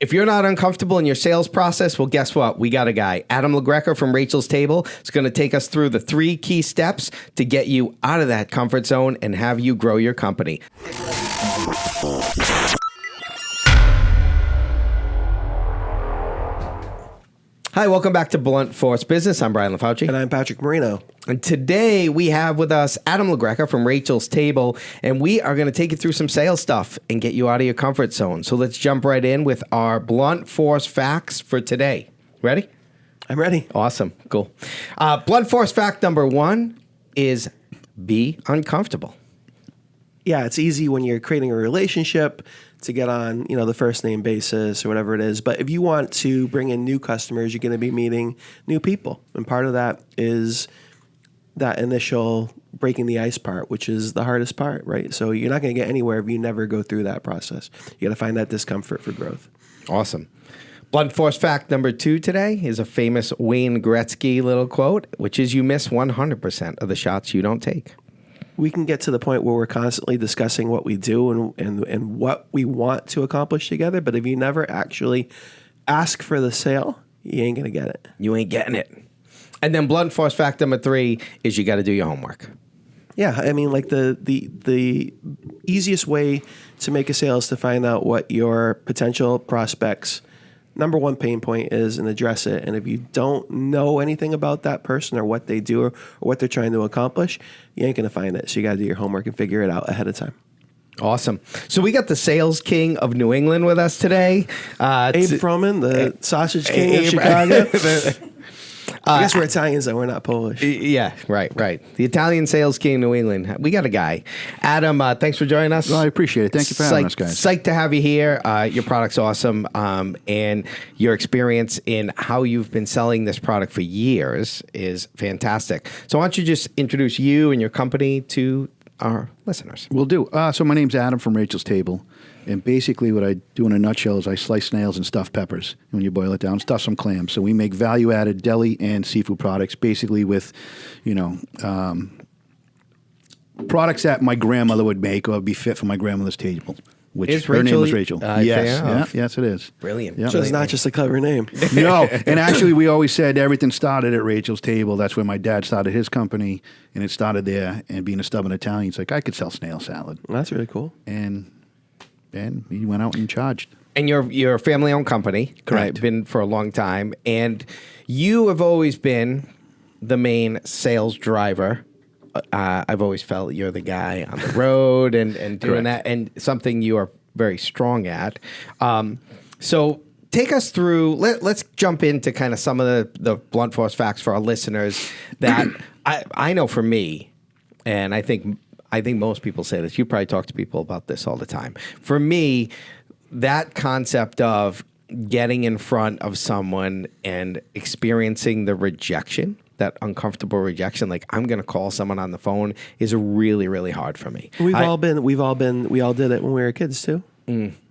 If you're not uncomfortable in your sales process, well, guess what? We got a guy. Adam Lagreca from Rachel's Table is going to take us through the 3 key steps to get you out of that comfort zone and have you grow your company. Hi, welcome back to Blunt Force Business. I'm Brian LaFauci. And I'm Patrick Marino. And today we have with us Adam Lagreca from Rachel's Table, and we are going to take you through some sales stuff and get you out of your comfort zone. So let's jump right in with our Blunt Force facts for today. Ready? I'm ready. Awesome. Cool. Blunt Force fact number 1 is be uncomfortable. Yeah, it's easy when you're creating a relationship to get on, the first name basis or whatever it is. But if you want to bring in new customers, you're going to be meeting new people. And part of that is that initial breaking the ice part, which is the hardest part, right? So you're not going to get anywhere if you never go through that process. You got to find that discomfort for growth. Awesome. Blunt Force fact number 2 today is a famous Wayne Gretzky little quote, which is you miss 100% of the shots you don't take. We can get to the point where we're constantly discussing what we do and what we want to accomplish together. But if you never actually ask for the sale, you ain't going to get it. You ain't getting it. And then Blunt Force fact number 3 is you got to do your homework. Yeah, I mean, like the easiest way to make a sale is to find out what your potential prospects' number one pain point is and address it. And if you don't know anything about that person or what they do or what they're trying to accomplish, you ain't going to find it. So you got to do your homework and figure it out ahead of time. Awesome. So we got the sales king of New England with us today. Abe Froman, the sausage king of Chicago. I guess we're Italians, though. We're not Polish. Yeah, right. The Italian sales king of New England. We got a guy. Adam, thanks for joining us. Well, I appreciate it. Thank you for having us, guys. Psyched to have you here. Your product's awesome. And your experience in how you've been selling this product for years is fantastic. So why don't you just introduce you and your company to our listeners? Will do. So my name's Adam from Rachel's Table. And basically what I do in a nutshell is I slice snails and stuff peppers. When you boil it down, stuff some clams. So we make value-added deli and seafood products, basically with, products that my grandmother would make or would be fit for my grandmother's table. Which her name was Rachel. Yes, it is. Brilliant. Yep. So it's not just a clever name. No, and actually we always said everything started at Rachel's Table. That's where my dad started his company, and it started there. And being a stubborn Italian, it's like, I could sell snail salad. Well, that's really cool. And he went out and charged. And you're a family-owned company. Correct. Right? Been for a long time. And you have always been the main sales driver. I've always felt you're the guy on the road and doing that, and something you are very strong at. So take us through, let's jump into kind of some of the Blunt Force facts for our listeners that I know for me, and I think most people say this. You probably talk to people about this all the time. For me, that concept of getting in front of someone and experiencing the rejection, that uncomfortable rejection, like I'm going to call someone on the phone, is really, really hard for me. We all did it when we were kids too,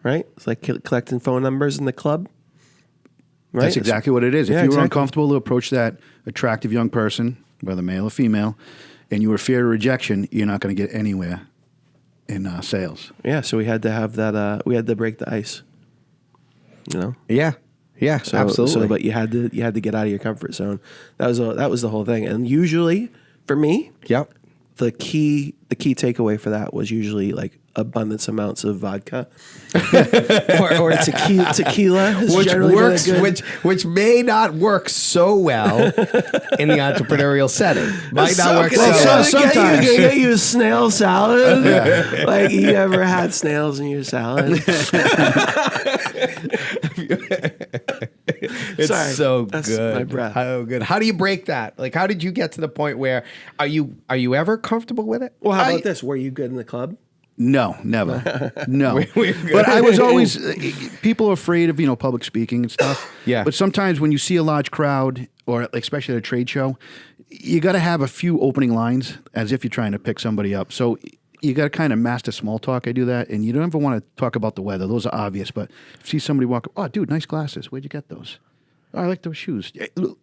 right? It's like collecting phone numbers in the club. Right? That's exactly what it is. If you were uncomfortable to approach that attractive young person, whether male or female, and you were fear of rejection, you're not going to get anywhere in sales. Yeah, so we had to have that. We had to break the ice. Yeah, absolutely. So, but you had to get out of your comfort zone. That was the whole thing. And usually, for me, the key takeaway for that was usually like abundance amounts of vodka or tequila, which may not work so well in the entrepreneurial setting. Might not work so well. Sometimes you get you a snail salad. Like, you ever had snails in your salad? It's so That's good. my breath. How good. How do you break that? Like, how did you get to the point where are you ever comfortable with it? Well, how about this? Were you good in the club? No, never. No. But I was always, people are afraid of, public speaking and stuff. Yeah. But sometimes when you see a large crowd, or especially at a trade show, you got to have a few opening lines as if you're trying to pick somebody up. So you got to kind of master small talk. I do that. And you don't ever want to talk about the weather. Those are obvious. But if you see somebody walk up, oh, dude, nice glasses. Where'd you get those? I like those shoes.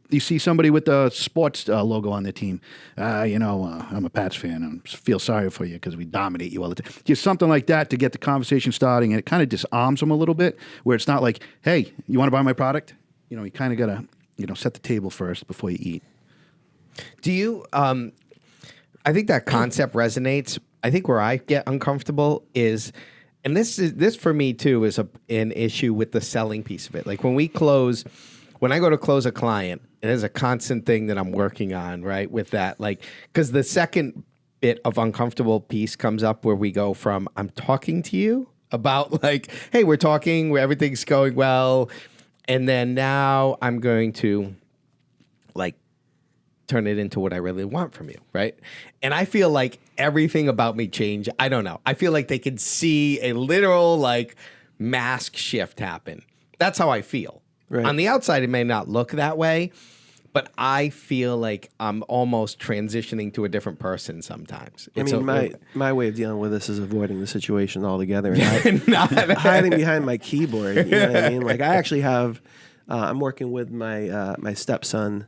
You see somebody with the sports logo on their team. I'm a Pats fan. I feel sorry for you because we dominate you all the time. Just something like that to get the conversation starting, and it kind of disarms them a little bit. Where it's not like, "Hey, you want to buy my product?" You kind of gotta set the table first before you eat. Do you? I think that concept resonates. I think where I get uncomfortable is, and this for me too is an issue with the selling piece of it. Like when I go to close a client, it is a constant thing that I'm working on, right? With that, like, because the second bit of uncomfortable piece comes up where we go from I'm talking to you about like, hey, we're talking, where everything's going well, and then now I'm going to like turn it into what I really want from you, right? And I feel like everything about me changed. I don't know. I feel like they could see a literal like mask shift happen. That's how I feel. Right. On the outside, it may not look that way, but I feel like I'm almost transitioning to a different person sometimes. My way of dealing with this is avoiding the situation altogether and not hiding behind my keyboard. You know what I mean? Like I actually have, I'm working with my stepson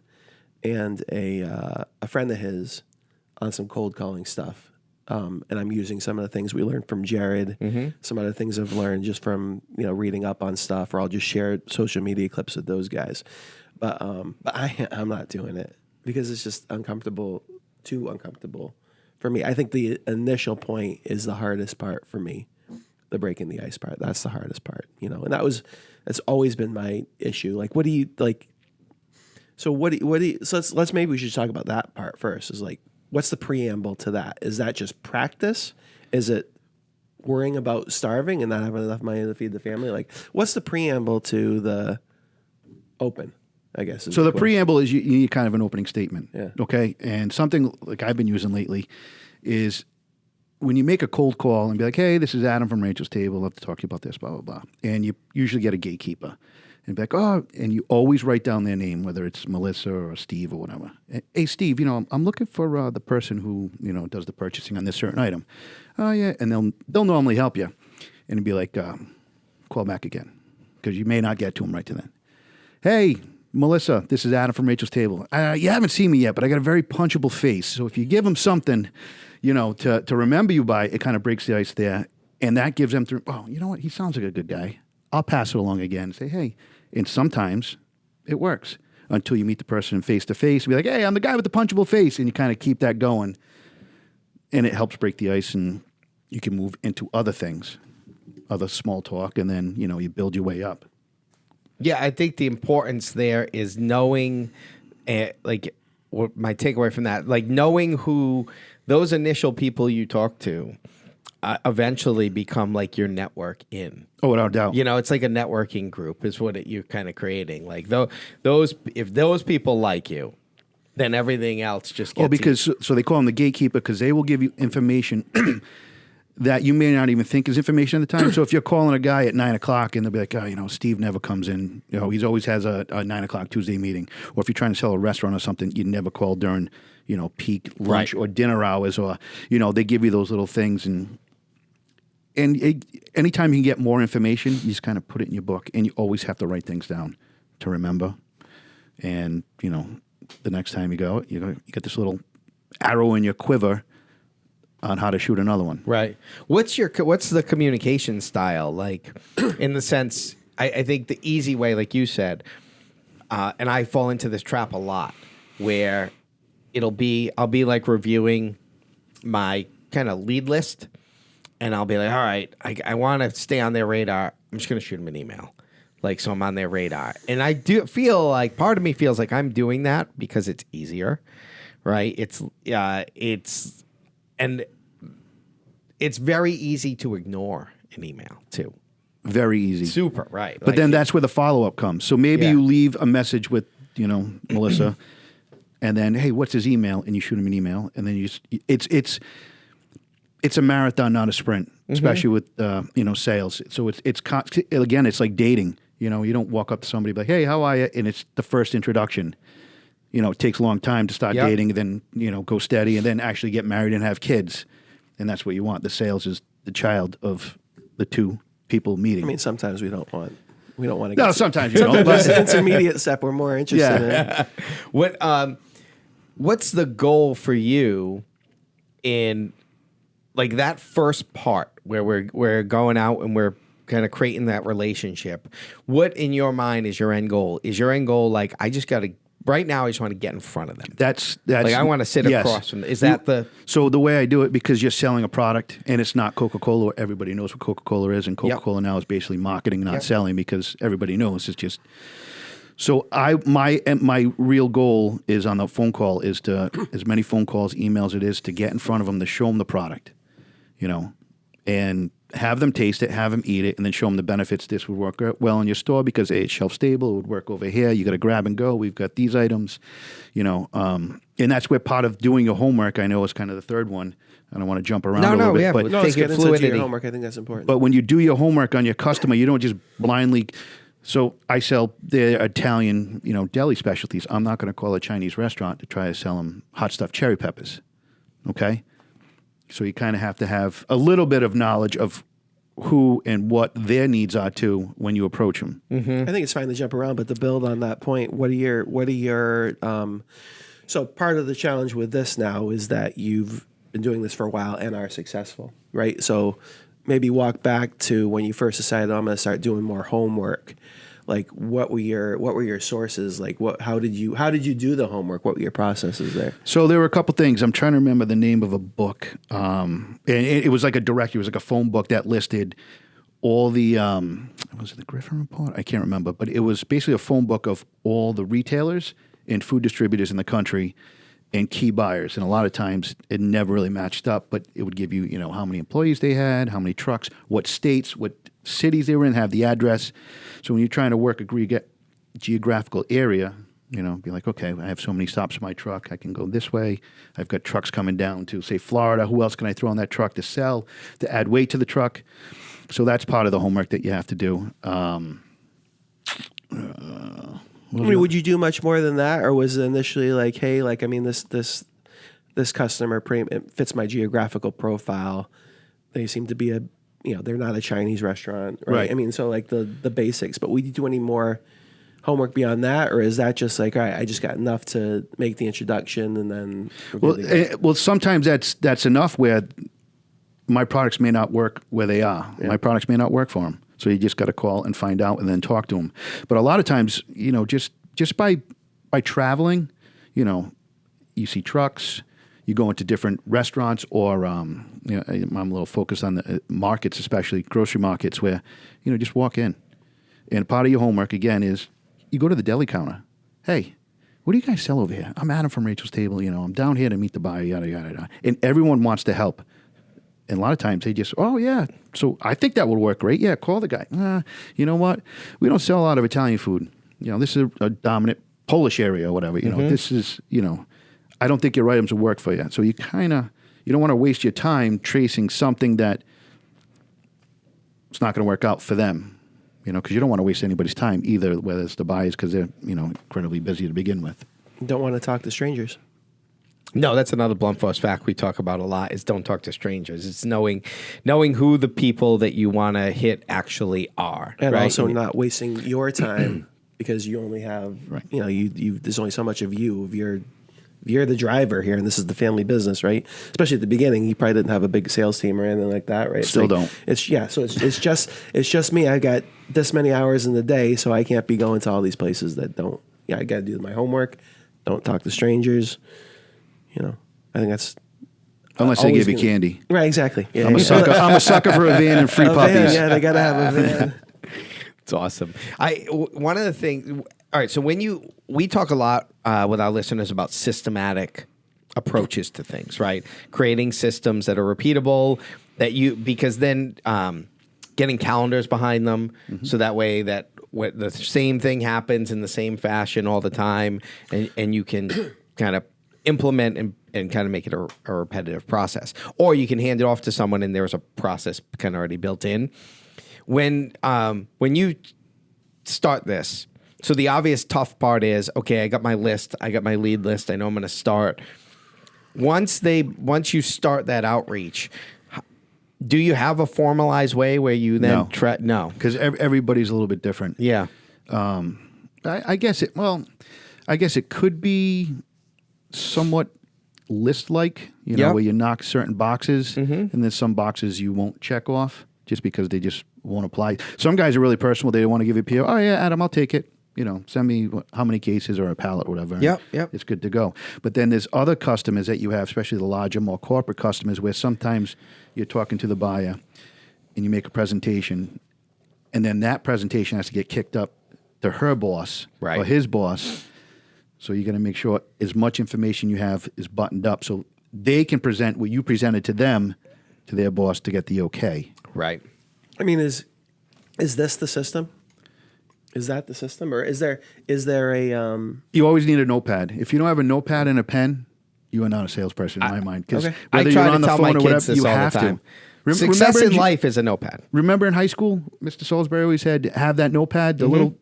and a friend of his on some cold calling stuff. And I'm using some of the things we learned from Jared, some other things I've learned just from, reading up on stuff, or I'll just share social media clips with those guys. But I'm not doing it because it's just too uncomfortable for me. I think the initial point is the hardest part for me, the breaking the ice part. That's the hardest part, and that's always been my issue. Like, what do you like? So let's maybe we should talk about that part first. Is like, what's the preamble to that? Is that just practice? Is it worrying about starving and not having enough money to feed the family? Like, what's the preamble to the open, I guess? So the preamble is you need kind of an opening statement. Yeah. Okay. And something like I've been using lately is when you make a cold call and be like, hey, this is Adam from Rachel's Table. I'd love to talk to you about this, blah, blah, blah. And you usually get a gatekeeper. And be like, oh, and you always write down their name, whether it's Melissa or Steve or whatever. Hey, Steve, I'm looking for the person who, does the purchasing on this certain item. Oh, yeah. And they'll normally help you. And it'd be like, call back again, because you may not get to them right to then. Hey, Melissa, this is Adam from Rachel's Table. You haven't seen me yet, but I got a very punchable face. So if you give them something, to remember you by, it kind of breaks the ice there. And that gives them oh, you know what? He sounds like a good guy. I'll pass it along again and say, hey. And sometimes it works until you meet the person face to face and be like, hey, I'm the guy with the punchable face. And you kind of keep that going. And it helps break the ice, and you can move into other things, other small talk, and then, you build your way up. Yeah, I think the importance there is knowing, what my takeaway from that, like knowing who those initial people you talk to eventually become like your network in. Oh, without doubt. It's like a networking group is what you're kind of creating. Like if those people like you, then everything else just gets because so they call them the gatekeeper because they will give you information that you may not even think is information at the time. So if you're calling a guy at 9:00 and they'll be like, oh, Steve never comes in. He always has a 9:00 Tuesday meeting. Or if you're trying to sell a restaurant or something, you never call during, peak lunch or dinner hours, or, they give you those little things. And anytime you can get more information, you just kind of put it in your book, and you always have to write things down to remember. And, the next time you go, you get this little arrow in your quiver on how to shoot another one. Right. What's the communication style like? In the sense, I think the easy way, like you said, and I fall into this trap a lot, where I'll be like reviewing my kind of lead list. And I'll be like, all right, I want to stay on their radar. I'm just going to shoot them an email. Like, so I'm on their radar. And I do feel like, part of me feels like I'm doing that because it's easier, right? It's very easy to ignore an email too. Very easy. Super, right. But then that's where the follow-up comes. So maybe you leave a message with, Melissa, and then, hey, what's his email? And you shoot him an email. And then it's a marathon, not a sprint, especially with sales. So it's like dating. You don't walk up to somebody and be like, hey, how are you? And it's the first introduction. It takes a long time to start dating, then go steady, and then actually get married and have kids. And that's what you want. The sales is the child of the two people meeting. I mean, sometimes we don't want We don't want to. No, sometimes you don't. That's But the intermediate step we're more interested in. What's the goal for you in like that first part where we're going out and we're kind of creating that relationship? What in your mind is your end goal? Is your end goal like I just got to right now? I just want to get in front of them. that's Like I want to sit yes. across from them. Is that the So the way I do it, because you're selling a product and it's not Coca-Cola, where everybody knows what Coca-Cola is, and Coca-Cola now is basically marketing, not selling, because everybody knows it's just. So my real goal is on the phone call is to as many phone calls, emails it is to get in front of them to show them the product, and have them taste it, have them eat it, and then show them the benefits. This would work well in your store because it's shelf stable. It would work over here. You got to grab and go. We've got these items, and that's where part of doing your homework, I know, is kind of the third one. I don't want to jump around a little bit, but No, let's Take get it into your fluidity. homework. I think that's important. but when you do your homework on your customer, you don't just blindly. So I sell the Italian, deli specialties. I'm not going to call a Chinese restaurant to try to sell them hot stuffed cherry peppers. Okay, so you kind of have to have a little bit of knowledge of who and what their needs are too when you approach them. I think it's fine to jump around, but to build on that point, what are your so part of the challenge with this now is that you've been doing this for a while and are successful, right? So maybe walk back to when you first decided I'm going to start doing more homework. Like what were your sources? Like how did you do the homework? What were your processes there? So there were a couple things. I'm trying to remember the name of a book. And it was like a directory. It was like a phone book that listed all the, was it the Griffin Report? I can't remember. But it was basically a phone book of all the retailers and food distributors in the country and key buyers. And a lot of times it never really matched up, but it would give you, how many employees they had, how many trucks, what states, what cities they were in, have the address. So when you're trying to work a geographical area, be like, okay, I have so many stops in my truck. I can go this way. I've got trucks coming down to, say, Florida. Who else can I throw on that truck to sell, to add weight to the truck? So that's part of the homework that you have to do. Would you do much more than that, or was it initially like, hey, this customer fits my geographical profile. They seem to be they're not a Chinese restaurant, right? I mean, so like the basics. But would you do any more homework beyond that, or is that just like, all right, I just got enough to make the introduction and then? Well, sometimes that's enough where my products may not work where they are. Yeah. My products may not work for them. So you just got to call and find out and then talk to them. But a lot of times, just by traveling, you see trucks, you go into different restaurants, or I'm a little focused on the markets, especially grocery markets, where just walk in. And part of your homework again is you go to the deli counter. Hey, what do you guys sell over here? I'm Adam from Rachel's Table. I'm down here to meet the buyer. Yada yada yada. And everyone wants to help. And a lot of times they just, oh, yeah, so I think that would work great. Yeah, call the guy. You know what? We don't sell a lot of Italian food. This is a dominant Polish area or whatever. This is, I don't think your items will work for you. So you don't want to waste your time tracing something that it's not going to work out for them, because you don't want to waste anybody's time either, whether it's the buyers because they're, incredibly busy to begin with. You don't want to talk to strangers. No, that's another blunt force fact we talk about a lot is don't talk to strangers. It's knowing who the people that you want to hit actually are. And right? also not wasting your time because you only have, there's only so much of you. You're the driver here, and this is the family business, right? Especially at the beginning, you probably didn't have a big sales team or anything like that, right? Still don't. So it's just me. I got this many hours in the day, so I can't be going to all these places that don't. Yeah, I got to do my homework. Don't talk to strangers. I think that's unless they give you candy. Right, exactly. Yeah, I'm a sucker. I'm a sucker for a van and free puppies. Van, yeah, they got to have a van. It's awesome. One of the things. All right, so we talk a lot with our listeners about systematic approaches to things, right? Creating systems that are repeatable, because then getting calendars behind them, so that way that the same thing happens in the same fashion all the time, and you can kind of implement and kind of make it a repetitive process. Or you can hand it off to someone and there's a process kind of already built in. When you start this, so the obvious tough part is, okay, I got my list, I got my lead list, I know I'm going to start. Once you start that outreach, Do you have a formalized way where you then No. No. Because everybody's a little bit different. Yeah. I guess it could be somewhat list-like, Yep. where you knock certain boxes, and then some boxes you won't check off just because they just won't apply. Some guys are really personal. They want to give you a PO. Oh, yeah, Adam, I'll take it. Send me how many cases or a pallet or whatever. Yep. It's good to go. But then there's other customers that you have, especially the larger, more corporate customers, where sometimes you're talking to the buyer and you make a presentation, and then that presentation has to get kicked up to her boss Right. or his boss. So you're going to make sure as much information you have is buttoned up so they can present what you presented to them to their boss to get the okay. Right. I mean, is this the system? Is that the system, or is there a You always need a notepad. If you don't have a notepad and a pen, you are not a salesperson in my mind. Because Okay. I whether try you're to on the tell phone my or kids whatever, this you all have the time. to. Success remember in life is a notepad. Remember in high school, Mr. Salisbury always had to have that notepad, the little,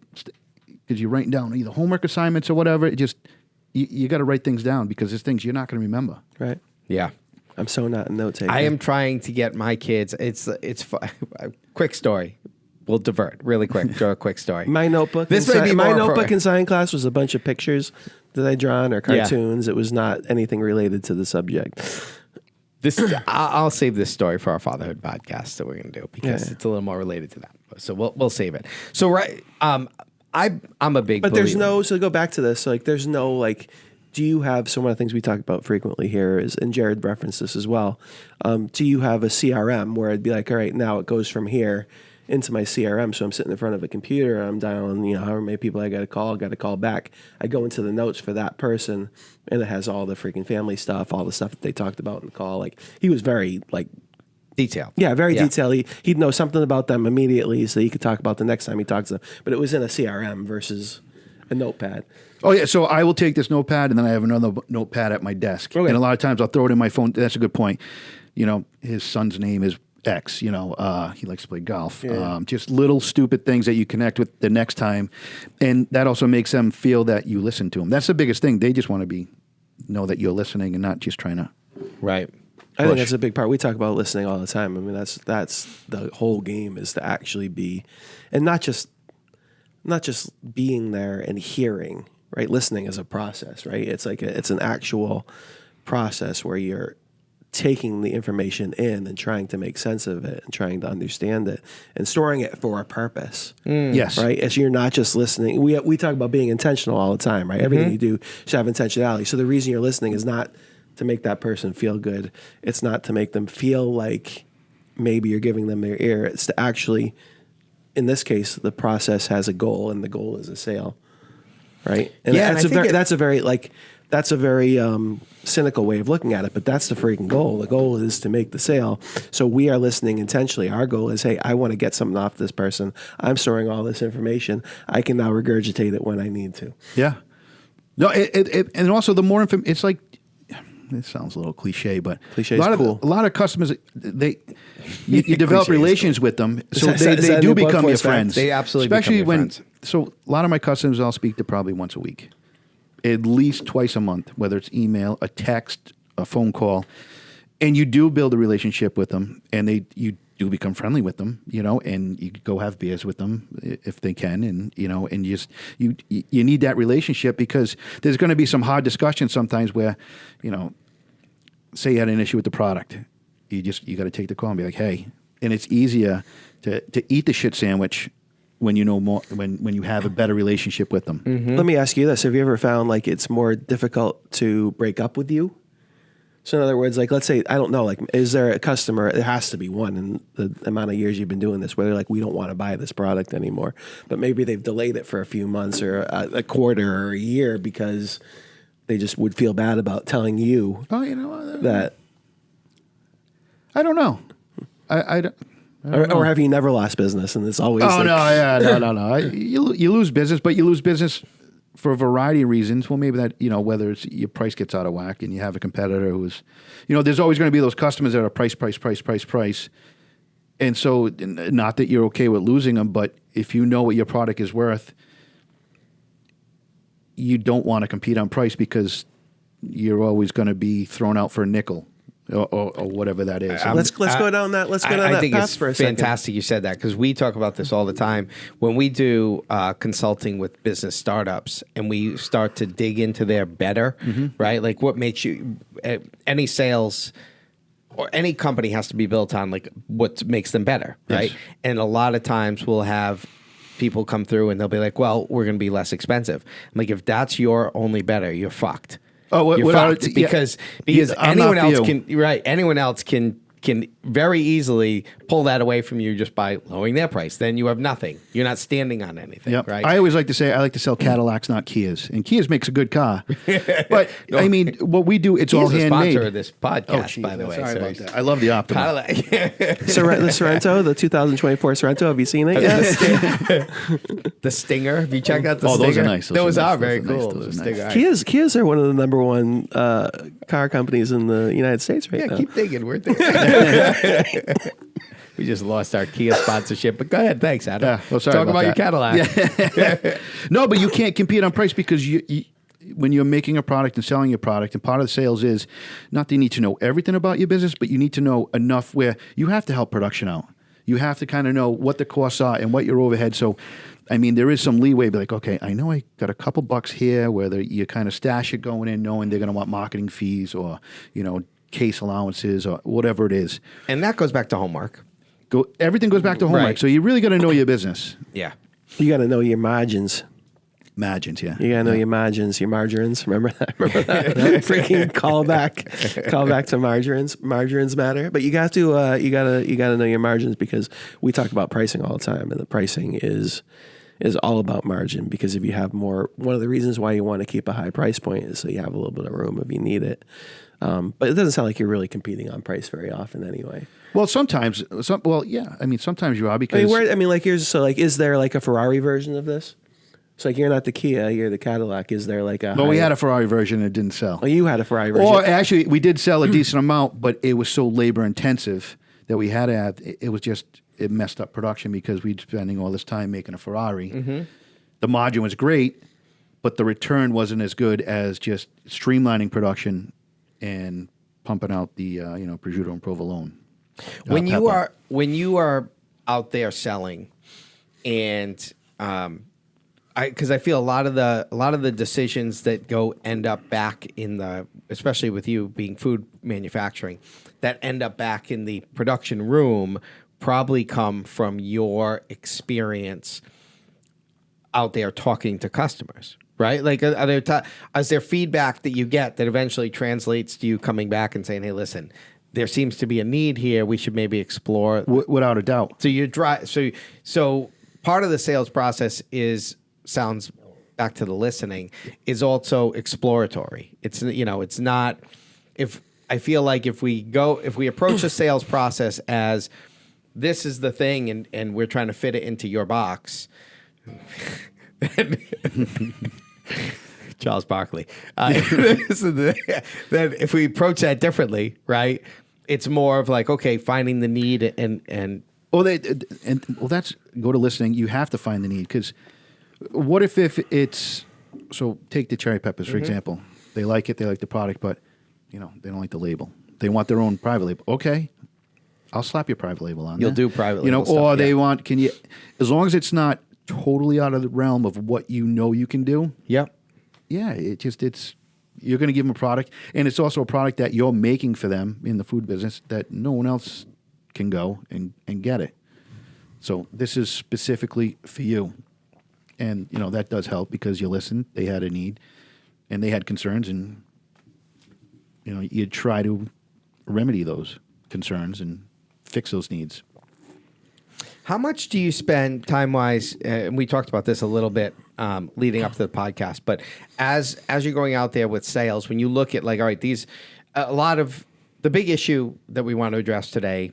because you're writing down either homework assignments or whatever. It just, you got to write things down because there's things you're not going to remember. right? Yeah. I'm so not a note taker. I am trying to get my kids. It's a quick story. We'll divert really quick. Draw a quick story. My notebook. This in may be my more notebook pro- in science class was a bunch of pictures that I drawn or Yeah. cartoons. It was not anything related to the subject. I'll save this story for our fatherhood podcast that we're going to do because Yeah. it's a little more related to that. So we'll save it. So right, I'm a big. But there's believer. no. So to go back to this. So like, there's no like. Do you have, so one of the things we talk about frequently here is, and Jared referenced this as well, do you have a CRM where it'd be like, all right, now it goes from here into my CRM. So I'm sitting in front of a computer, I'm dialing, however many people I got to call back. I go into the notes for that person, and it has all the freaking family stuff, all the stuff that they talked about in the call. Like, he was very like, detail. yeah, very detailed. He'd know something about them immediately so he could talk about the next time he talks to them. But it was in a CRM versus a notepad. Oh, yeah. So I will take this notepad and then I have another notepad at my desk. Okay. And a lot of times I'll throw it in my phone. That's a good point. His son's name is X. He likes to play golf. Yeah. Just little stupid things that you connect with the next time. And that also makes them feel that you listen to them. That's the biggest thing. They just want to know that you're listening and not just trying to. Right. I think push. that's a big part. We talk about listening all the time. I mean, that's the whole game, is to actually be, and not just being there and hearing. Right, listening is a process. Right, it's like it's an actual process where you're taking the information in and trying to make sense of it and trying to understand it and storing it for a purpose. Yes. Right, as you're not just listening. We talk about being intentional all the time. Right, everything you do should have intentionality. So the reason you're listening is not to make that person feel good. It's not to make them feel like maybe you're giving them their ear. It's to actually, in this case, the process has a goal, and the goal is a sale. Right? And Yeah, and that's a very cynical way of looking at it, but that's the freaking goal. The goal is to make the sale. So we are listening intentionally. Our goal is, hey, I want to get something off this person. I'm storing all this information. I can now regurgitate it when I need to. Yeah. No, and also the more information, it's like, it sounds a little cliche, but Cliche is cool. A lot of customers, you develop Cliche is relations with them, so Is that they in do the book become for your us, Frank? friends. They absolutely become especially your when. friends. So a lot of my customers I'll speak to probably once a week, at least twice a month, whether it's email, a text, a phone call, and you do build a relationship with them, and you do become friendly with them, and you go have beers with them if they can, and and you need that relationship, because there's going to be some hard discussions sometimes where, say you had an issue with the product, you got to take the call and be like, hey, and it's easier to eat the shit sandwich when you know more, when you have a better relationship with them. Let me ask you this. Have you ever found like it's more difficult to break up with you? So in other words, like, let's say, I don't know, like, is there a customer, there has to be one in the amount of years you've been doing this, where they're like, we don't want to buy this product anymore, but maybe they've delayed it for a few months or a quarter or a year because they just would feel bad about telling you Oh, that. I don't know. I don't. Or have you never lost business and it's always Oh like, no, yeah, no. You lose business, but you lose business for a variety of reasons. Well, maybe that whether it's your price gets out of whack and you have a competitor who's, there's always going to be those customers that are price, and so not that you're okay with losing them, but if you know what your product is worth, you don't want to compete on price because you're always going to be thrown out for a nickel or whatever that is. Let's go down that. Let's go down I that think path it's for a second. fantastic you said that, because we talk about this all the time when we do consulting with business startups, and we start to dig into their better, right? Like what makes you any sales or any company has to be built on like what makes them better, right? Yes. And a lot of times we'll have people come through and they'll be like, "Well, we're going to be less expensive." I'm like, if that's your only better, you're fucked. Oh, You're fucked because I'm not anyone for else you. can anyone else can very easily pull that away from you just by lowering their price. Then you have nothing. You're not standing on anything, Yep. right? I always like to say I like to sell Cadillacs, not Kias, and Kias makes a good car. But I mean, what we do, it's all He's a handmade. sponsor of this podcast, geez, by the way. sorry so about he's that. I love the Optima. Cadillac. The Sorrento, the 2024 Sorrento. Have you seen it yet? The Stinger. Have you checked out the Oh, Stinger? those are nice. Those are very Those are nice. cool. Those The are nice. Stinger. Kias are one of the number one car companies in the United States right Yeah, now. keep thinking. We're thinking. We just lost our Kia sponsorship, but go ahead. Thanks, Adam. Yeah, well, sorry Talk about your that. Cadillac. No, but you can't compete on price because you when you're making a product and selling your product, and part of the sales is not that you need to know everything about your business, but you need to know enough where you have to help production out. You have to kind of know what the costs are and what your overhead. So, I mean, there is some leeway. Be like, okay, I know I got a couple bucks here, where you kind of stash it going in, knowing they're going to want marketing fees or case allowances or whatever it is. And that goes back to homework. Everything goes back to homework. Right. So you really got to know your business. Yeah. You got to know your margins. Margins, yeah. You got to know your margins, your margarines. Remember that? Freaking call back to margarines. Margarines matter, but you got to you got to know your margins, because we talk about pricing all the time, and the pricing is all about margin. Because if you have more, one of the reasons why you want to keep a high price point is so you have a little bit of room if you need it. But it doesn't sound like you're really competing on price very often, anyway. Well, sometimes, yeah. I mean, sometimes you are because. Is there like a Ferrari version of this? So like you're not the Kia, you're the Cadillac. Is there like a? Well, we had a Ferrari version that didn't sell. Oh, you had a Ferrari version. Or actually, we did sell a decent amount, but it was so labor intensive that we had to have. It messed up production because we'd spending all this time making a Ferrari. Mm-hmm. The margin was great, but the return wasn't as good as just streamlining production and pumping out the prosciutto and provolone. When you are out there selling, and because I feel a lot of the decisions that end up back in especially with you being food manufacturing, that end up back in the production room probably come from your experience out there talking to customers, right? Like, is there feedback that you get that eventually translates to you coming back and saying, "Hey, listen, there seems to be a need here. We should maybe explore." Without a doubt. So you So part of the sales process sounds back to the listening is also exploratory. It's not. If I feel like if we approach a sales process as this is the thing and we're trying to fit it into your box. Charles Barkley. Then if we approach that differently, right? It's more of like, okay, finding the need and that's go to listening. You have to find the need, because what if it's so take the cherry peppers for example. They like it, they like the product, but they don't like the label. They want their own private label. Okay, I'll slap your private label on. You'll there. do private label stuff, or yeah. they want as long as it's not totally out of the realm of what you can do. Yep. Yeah, you're going to give them a product, and it's also a product that you're making for them in the food business that no one else can go and get it. So this is specifically for you. And, that does help because you listened, they had a need, and they had concerns, and, you try to remedy those concerns and fix those needs. How much do you spend time-wise, and we talked about this a little bit leading up to the podcast, but as you're going out there with sales, when you look at like, all right, a lot of the big issue that we want to address today,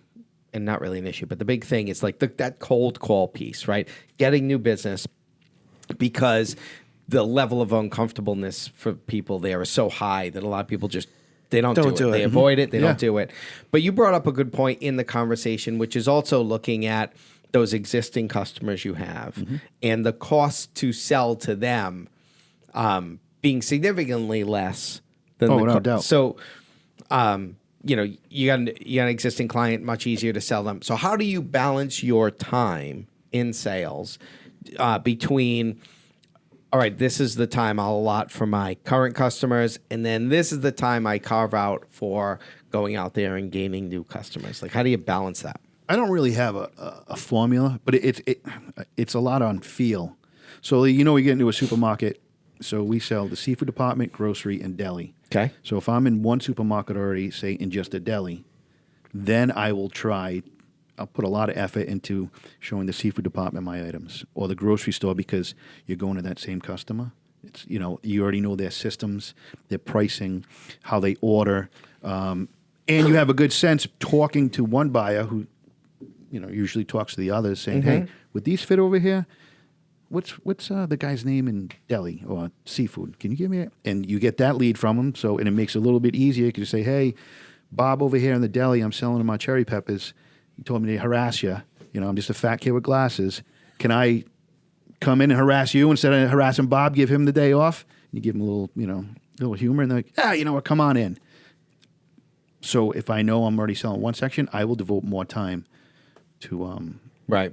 and not really an issue, but the big thing is like that cold call piece, right? Getting new business, because the level of uncomfortableness for people there is so high that a lot of people just they don't do it. They avoid it. They don't do it. But you brought up a good point in the conversation, which is also looking at those existing customers you have and the cost to sell to them being significantly less than no doubt. So you got an existing client, much easier to sell them. So how do you balance your time in sales between, all right, this is the time I'll allot for my current customers, and then this is the time I carve out for going out there and gaining new customers? Like, how do you balance that? I don't really have a formula, but it's a lot on feel. So we get into a supermarket. So we sell the seafood department, grocery, and deli. Okay. So if I'm in one supermarket already, say in just a deli, then I'll put a lot of effort into showing the seafood department my items, or the grocery store, because you're going to that same customer. It's you already know their systems, their pricing, how they order, and you have a good sense talking to one buyer who usually talks to the others, saying, "Hey, would these fit over here? What's the guy's name in deli or seafood? Can you give me it?" And you get that lead from him, and it makes it a little bit easier. You can say, "Hey, Bob over here in the deli, I'm selling him my cherry peppers. He told me to harass you. I'm just a fat kid with glasses. Can I come in and harass you instead of harassing Bob? Give him the day off." You give him a little, little humor, and they're like, you know what? Come on in. So if I know I'm already selling one section, I will devote more time to right.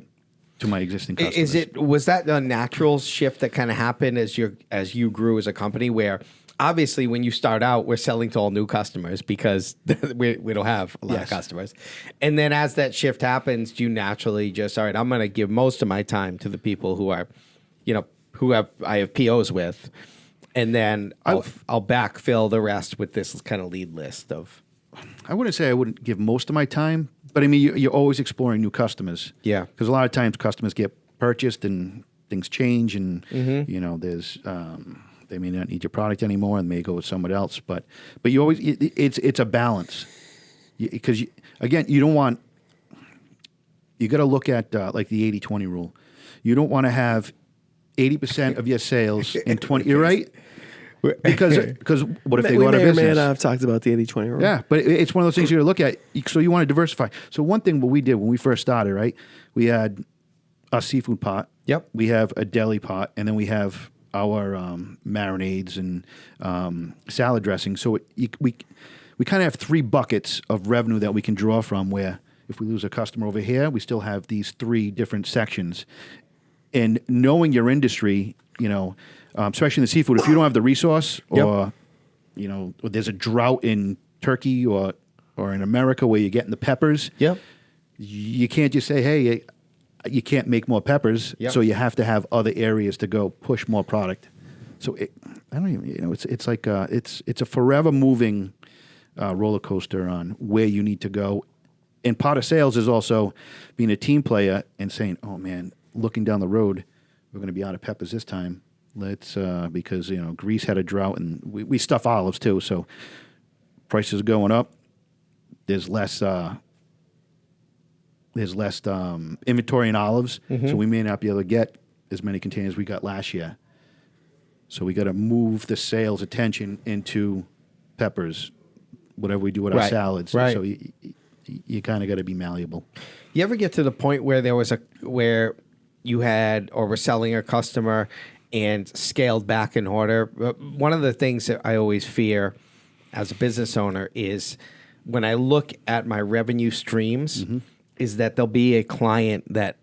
to my existing customers. Was that a natural shift that kind of happened as you grew as a company, where obviously when you start out, we're selling to all new customers because we don't have a lot of customers. And then as that shift happens, you naturally just, all right, I'm going to give most of my time to the people who are, I have POs with. And then I'll backfill the rest with this kind of lead list of. I wouldn't say I wouldn't give most of my time, but I mean, you're always exploring new customers. Yeah. Because a lot of times customers get purchased and things change, and there's they may not need your product anymore and may go with someone else. But you always it's a balance, because again, you don't want, you got to look at like the 80-20 rule. You don't want to have 80% of your sales in 20. You're right. Because what if they go out of business? We may not have talked about the 80-20 rule. Yeah, but it's one of those things you got to look at. So you want to diversify. So one thing what we did when we first started, right? We had a seafood pot. Yep. We have a deli pot, and then we have our marinades and salad dressing. So we kind of have 3 buckets of revenue that we can draw from, where if we lose a customer over here, we still have these 3 different sections. And knowing your industry, especially in the seafood, if you don't have the resource, or or there's a drought in Turkey or in America where you're getting the peppers, you can't just say, hey, you can't make more peppers, so you have to have other areas to go push more product. So I don't even, it's like it's a forever moving roller coaster on where you need to go. And part of sales is also being a team player and saying, oh man, looking down the road, we're going to be out of peppers this time. Let's because Greece had a drought, and we stuff olives too, so prices are going up. There's less inventory in olives, so we may not be able to get as many containers we got last year. So we got to move the sales attention into peppers, whatever we do with our salads. Right. So you kind of got to be malleable. You ever get to the point where where you had or were selling a customer and scaled back in order? One of the things that I always fear as a business owner is when I look at my revenue streams, is that there'll be a client that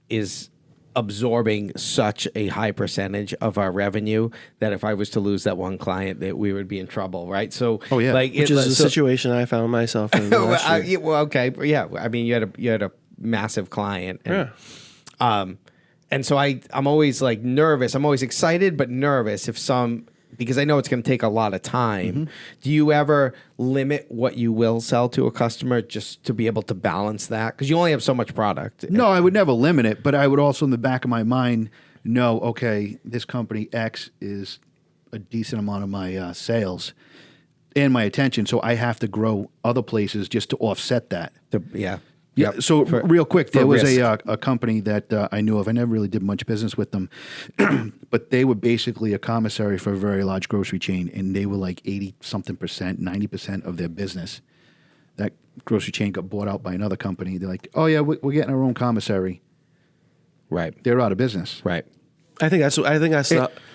is absorbing such a high percentage of our revenue that if I was to lose that one client, that we would be in trouble, right? So, which is the situation I found myself in last year. I mean, you had a massive client, and and so I'm always like nervous. I'm always excited but nervous because I know it's going to take a lot of time. Do you ever limit what you will sell to a customer just to be able to balance that? Because you only have so much product. No, I would never limit it, but I would also in the back of my mind know, okay, this company X is a decent amount of my sales and my attention, so I have to grow other places just to offset that. Yeah. So real quick, there was a company that I knew of. I never really did much business with them, but they were basically a commissary for a very large grocery chain, and they were like 80-something%, 90% of their business. That grocery chain got bought out by another company. They're like, oh yeah, we're getting our own commissary. Right. They're out of business. Right. I think that's. Oh,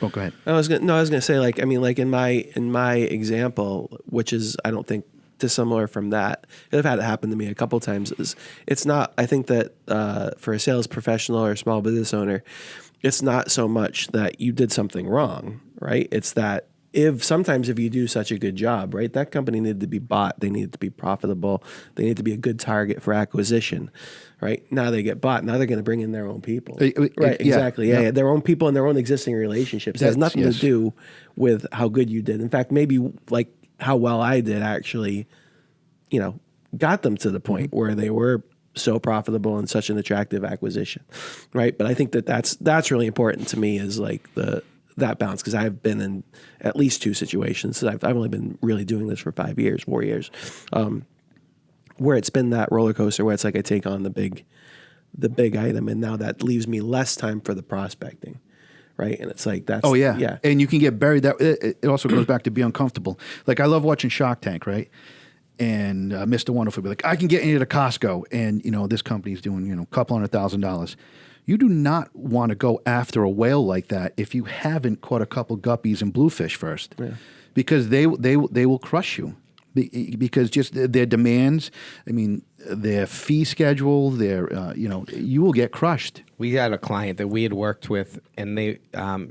go ahead. I was gonna say, like, I mean, like in my example, which is, I don't think dissimilar from that. I've had it happen to me a couple times. It's not. I think that for a sales professional or a small business owner, it's not so much that you did something wrong, right? It's that sometimes if you do such a good job, right, that company needed to be bought. They needed to be profitable. They need to be a good target for acquisition, right? Now they get bought. Now they're going to bring in their own people. Right, exactly. Yeah. Their own people and their own existing relationships. It has nothing to do with how good you did. In fact, maybe like how well I did actually, got them to the point where they were so profitable and such an attractive acquisition, right? But I think that's really important to me, is like that balance, because I've been in at least 2 situations. I've only been really doing this for 4 years, where it's been that roller coaster where it's like I take on the big item, and now that leaves me less time for the prospecting, right? And it's like that's yeah, and you can get buried. That it also goes back to be uncomfortable. Like I love watching Shark Tank, right? And Mr. Wonderful will be like, I can get into Costco, and this company's doing a couple $100,000. You do not want to go after a whale like that if you haven't caught a couple guppies and bluefish first, because they will crush you. Because just their demands, I mean, their fee schedule, you will get crushed. We had a client that we had worked with, and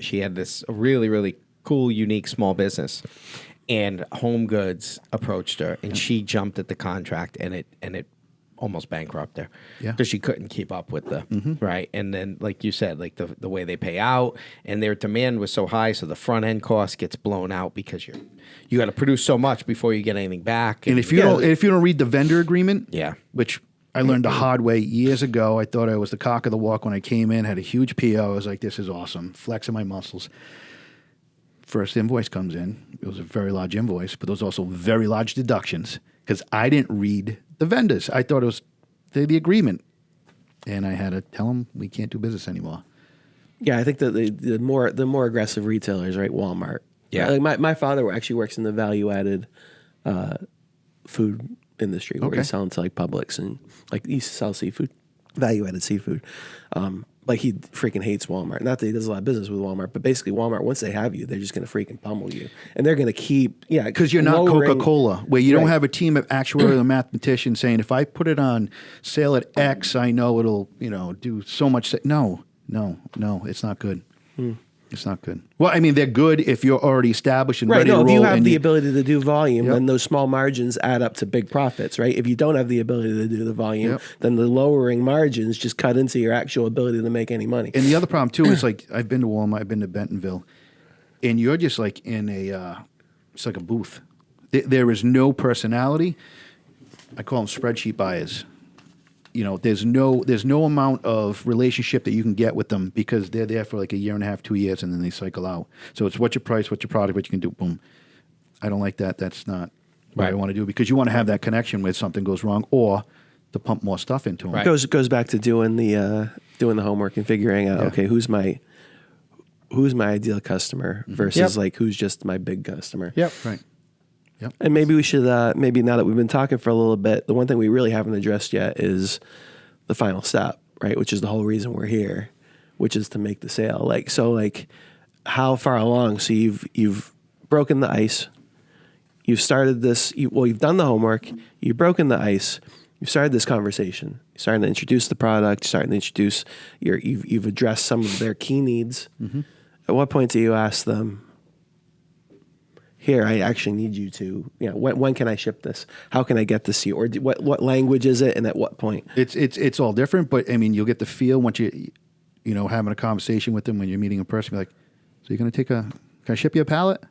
she had this really, really cool, unique small business, and Home Goods approached her, and she jumped at the contract, and it almost bankrupt her because she couldn't keep up with the right. And then, like you said, like the way they pay out, and their demand was so high, so the front end cost gets blown out because you got to produce so much before you get anything back. And if you don't read the vendor agreement, which I learned the hard way years ago. I thought I was the cock of the walk when I came in, had a huge PO. I was like, this is awesome, flexing my muscles. First invoice comes in. It was a very large invoice, but there was also very large deductions because I didn't read the vendors. I thought it was the agreement, and I had to tell them we can't do business anymore. Yeah, I think that the more aggressive retailers, right? Walmart. Yeah, like my father actually works in the value added food industry, where he's selling to like Publix, and like he sells seafood, value added seafood. Like he freaking hates Walmart. Not that he does a lot of business with Walmart, but basically Walmart, once they have you, they're just going to freaking pummel you, and they're going to keep because you're not Coca-Cola, where you don't have a team of actuarial mathematicians saying if I put it on sale at X, I know it'll do so much. No, it's not good. It's not good. Well, I mean, they're good if you're already established and ready to roll. If you have the ability to do volume, then those small margins add up to big profits, right? If you don't have the ability to do the volume, then the lowering margins just cut into your actual ability to make any money. And the other problem, too, is like I've been to Walmart, I've been to Bentonville, and you're just like in it's like a booth. There is no personality. I call them spreadsheet buyers. There's no amount of relationship that you can get with them because they're there for like a year and a half, 2 years, and then they cycle out. So it's what's your price, what's your product, what you can do. Boom. I don't like that. That's not what I want to do, because you want to have that connection when something goes wrong, or to pump more stuff into them. Right. Goes back to doing the homework and figuring out who's my ideal customer versus like who's just my big customer. Yep. Right. Yep. And maybe we should, maybe now that we've been talking for a little bit, the one thing we really haven't addressed yet is the final step, right? Which is the whole reason we're here, which is to make the sale. Like how far along? So you've broken the ice. You've started this. You've done the homework. You've broken the ice. You've started this conversation. You're starting to introduce the product. You're starting to introduce you've addressed some of their key needs. Mm-hmm. At what point do you ask them, here, I actually need you to, when can I ship this? How can I get this to you? Or what language is it, and at what point? It's all different, but I mean, you'll get the feel once having a conversation with them when you're meeting a person. Be like, so you're going to can I ship you a pallet?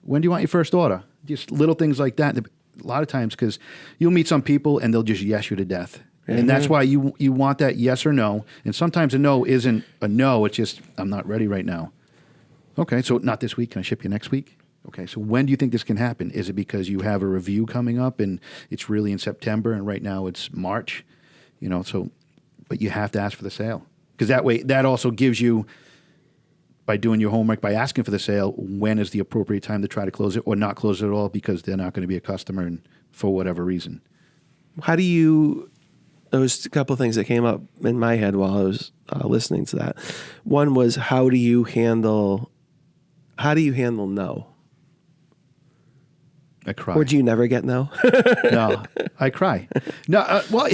When do you want your first order? Just little things like that. A lot of times, because you'll meet some people and they'll just yes you to death. Mm-hmm. And that's why you want that yes or no. And sometimes a no isn't a no. It's just, I'm not ready right now. Okay, so not this week. Can I ship you next week? Okay, so when do you think this can happen? Is it because you have a review coming up and it's really in September and right now it's March? But you have to ask for the sale. Because that way, that also gives you, by doing your homework, by asking for the sale, when is the appropriate time to try to close it or not close it at all because they're not going to be a customer and for whatever reason. How do you, there was a couple of things that came up in my head while I was listening to that. One was, how do you handle no? I cry. Or do you never get no? No, I cry. No, well,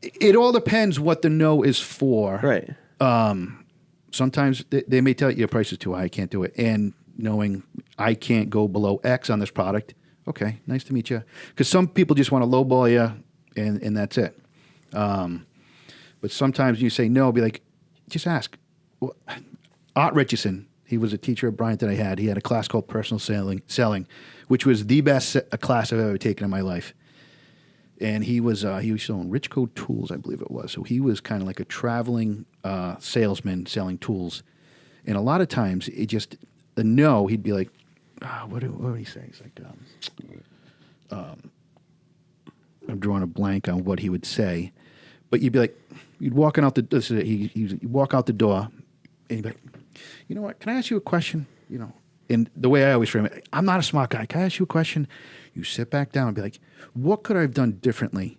it all depends what the no is for. Right. Sometimes they may tell you your price is too high, I can't do it. And knowing I can't go below X on this product, okay, nice to meet you. Because some people just want to lowball you, and that's it. But sometimes you say no, be like, just ask. Well, Art Richardson, he was a teacher at Bryant that I had. He had a class called Personal Selling, which was the best class I've ever taken in my life. And he was selling Richco tools, I believe it was. So he was kind of like a traveling salesman selling tools. And a lot of times, the no, he'd be like, what would he say? He's like, I'm drawing a blank on what he would say. But you'd be like, you'd walk out you'd walk out the door, and you'd be like, you know what, can I ask you a question? You know, and the way I always frame it, I'm not a smart guy. Can I ask you a question? You sit back down and be like, what could I have done differently?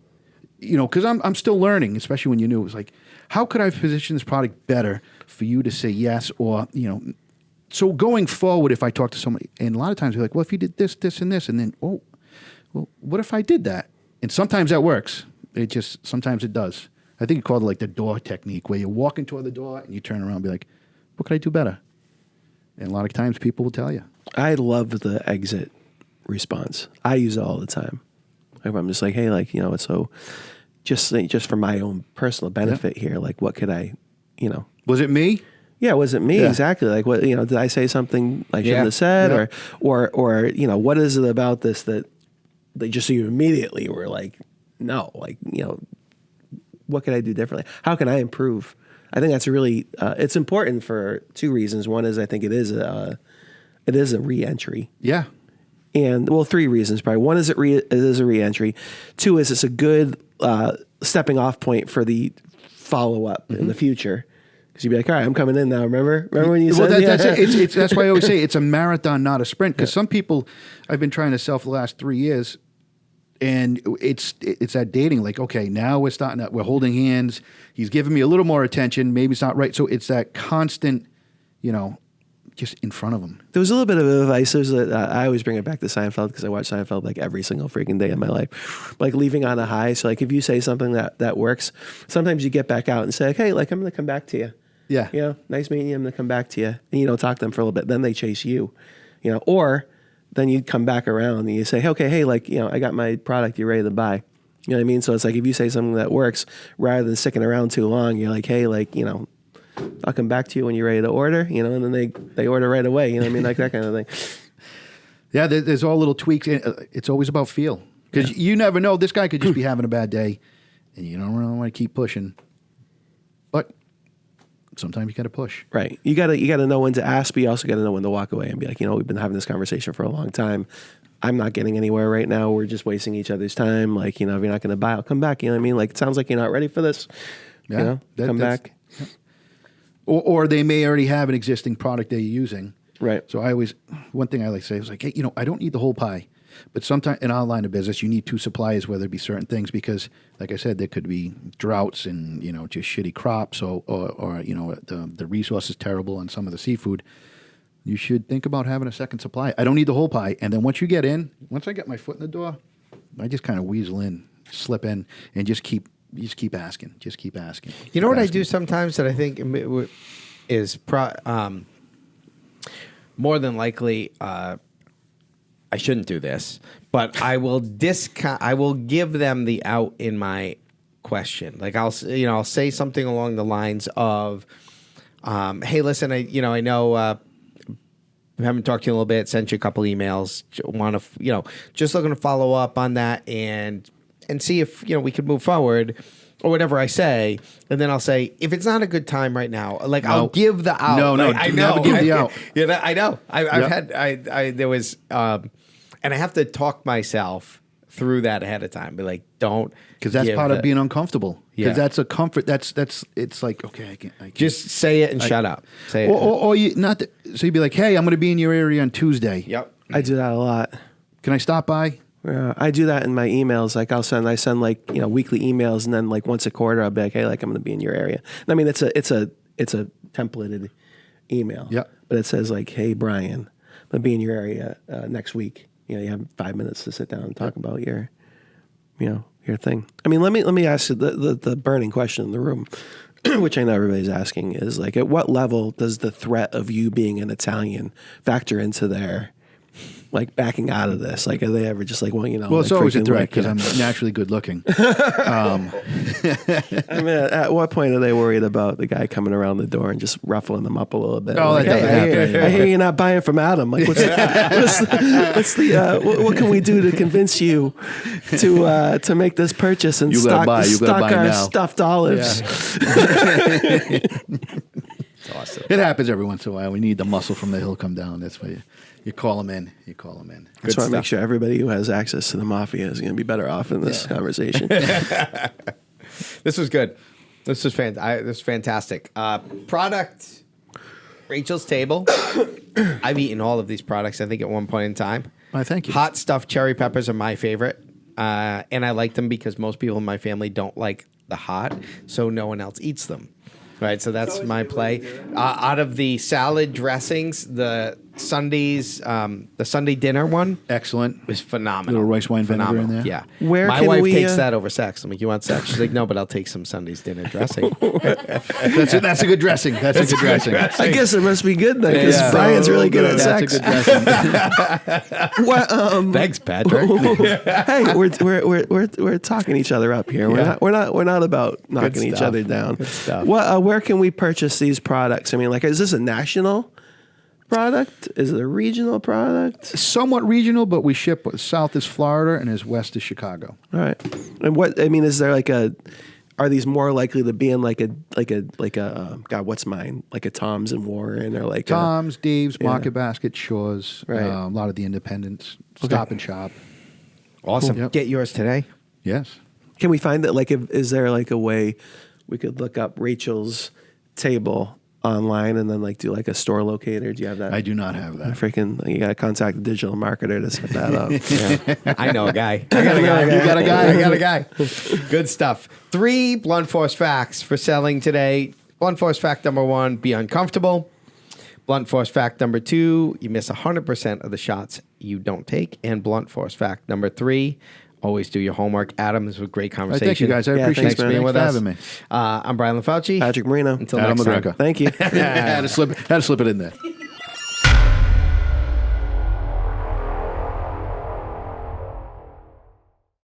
You know, because I'm still learning, especially when you knew. It was like, how could I have positioned this product better for you to say yes? Or, you know, so going forward, if I talk to somebody, and a lot of times they're like, well, if you did this, this, and this, and then, oh, well, what if I did that? And sometimes that works. Sometimes it does. I think you call it like the door technique, where you're walking toward the door and you turn around and be like, what could I do better? And a lot of times people will tell you. I love the exit response. I use it all the time. I'm just like, hey, like, you know, so just for my own personal benefit here, like, what could I, you know? Was it me? Yeah, it wasn't me. Yeah. Exactly. Like, what, you know, did I say something I shouldn't have said? Or, you know, what is it about this that they just you immediately were like, no, like, you know, what could I do differently? How can I improve? I think that's really, it's important for two reasons. One is I think it is a re-entry. Yeah. And, well, three reasons probably. One is it is a re-entry. Two is it's a good stepping off point for the follow-up in the future. Because you'd be like, all right, I'm coming in now. Remember when you said that's it. That's why I always say it's a marathon, not a sprint. Because some people, I've been trying to sell for the last 3 years, and it's that dating. Like, okay, now we're holding hands. He's giving me a little more attention. Maybe it's not right. So it's that constant, you know, just in front of him. There was a little bit of advice. I always bring it back to Seinfeld because I watch Seinfeld like every single freaking day of my life. Like leaving on a high. So like if you say something that works, sometimes you get back out and say, like, hey, like I'm going to come back to you. Yeah. You know, nice meeting you. I'm going to come back to you. And you don't talk to them for a little bit. Then they chase you, you know, or then you come back around and you say, okay, hey, like, you know, I got my product. You're ready to buy. You know what I mean? So it's like if you say something that works rather than sticking around too long, you're like, hey, like, you know, I'll come back to you when you're ready to order, you know, and then they order right away. You know what I mean? Like that kind of thing. Yeah, there's all little tweaks. It's always about feel. Because you never know. This guy could just be having a bad day, and you don't really want to keep pushing. But sometimes you got to push. Right. You got to know when to ask, but you also got to know when to walk away and be like, you know, we've been having this conversation for a long time. I'm not getting anywhere right now. We're just wasting each other's time. Like, you know, if you're not going to buy, I'll come back. You know what I mean? Like, it sounds like you're not ready for this. Yeah, you know, come back. Yeah. Or they may already have an existing product they're using. Right. So one thing I like to say is like, hey, you know, I don't need the whole pie. But sometimes in our line of business, you need two suppliers, whether it be certain things, because, like I said, there could be droughts and, you know, just shitty crops or you know, the resource is terrible on some of the seafood. You should think about having a second supply. I don't need the whole pie. And then once I get my foot in the door, I just kind of weasel in, slip in, and just keep asking. Just keep asking. You know what I do sometimes that I think is more than likely I shouldn't do this, but I will I will give them the out in my question. Like I'll say something along the lines of, "Hey, listen, I know we haven't talked to you in a little bit. Sent you a couple emails. Want to just looking to follow up on that and see if we could move forward." Or whatever I say, and then I'll say, if it's not a good time right now, like I'll give the out. No, like, I know. Never give the out. I know. I've had there was, and I have to talk myself through that ahead of time. Be like, don't, because that's part of being uncomfortable. Because Yeah. that's a comfort. That's it's like, okay, I can't. Just say it and shut up. Say it. Or you not. So you'd be like, hey, I'm going to be in your area on Tuesday. Yep. I do that a lot. Can I stop by? I do that in my emails. Like I send like weekly emails, and then like once a quarter I'll be like, hey, like I'm going to be in your area. And I mean it's a templated email. Yeah. But it says like, hey Brian, I'm going to be in your area next week. you have 5 minutes to sit down and talk about your thing. I mean, let me ask you the burning question in the room, which I know everybody's asking, is like, at what level does the threat of you being an Italian factor into their like backing out of this? Like, are they ever just like, well, Well, like it's always a freaking, threat like, because I'm naturally good looking. I mean, at what point are they worried about the guy coming around the door and just ruffling them up a little bit? Oh, like, that doesn't happen. I hear you're not buying from Adam. Like, what can we do to convince you to make this purchase and stock our now. stuffed olives? It's awesome. It happens every once in a while. We need the muscle from the hill come down. That's why you call them in. I just want to make sure everybody who has access to the mafia is going to be better off in this conversation. This was good. This was fantastic. Product, Rachel's Table. I've eaten all of these products, I think, at one point in time. Thank you. Hot stuffed cherry peppers are my favorite. And I like them because most people in my family don't like the hot, so no one else eats them. Right, so that's my play. Out of the salad dressings, the Sunday's, the Sunday dinner one, Excellent. was phenomenal. Little rice wine vinegar in there? Yeah. Where my can wife we, takes that over sex. I'm like, you want sex? She's like, no, but I'll take some Sunday's dinner dressing. That's a good dressing. That's a good dressing. I guess it must be good then, because Brian's really good at sex. That's a good dressing. Thanks, Patrick. Hey, we're talking each other up here. We're not about knocking each stuff. other down. Good stuff. Where can we purchase these products? I mean, like, is this a national product? Is it a regional product? Somewhat regional, but we ship south is Florida and as west is Chicago. All right. And is there like are these more likely to be in like a God, what's mine? Like a Tom's and Warren, or like Tom's, Dave's, Market Basket, Shaw's, Right. a lot of the independents, Stop and Shop. Awesome. Yep. Get yours today. Yes. Can we find that? Like, is there like a way we could look up Rachel's Table online and then like do like a store locator? Do you have that? I do not have that. Freaking, you got to contact the digital marketer to set that up. Yeah. I know a guy. I got a guy. You got a guy. I got a guy. Good stuff. 3 blunt force facts for selling today. Blunt force fact number 1, be uncomfortable. Blunt force fact number 2, you miss 100% of the shots you don't take. And blunt force fact number 3, always do your homework. Adam, this was a great conversation. Thank you, guys. I appreciate thanks, it. man. Thanks with for us. having me. I'm Brian LaFauci. Patrick Marino. Until Adam next time. Lagreca. Thank you. Had to slip it in there.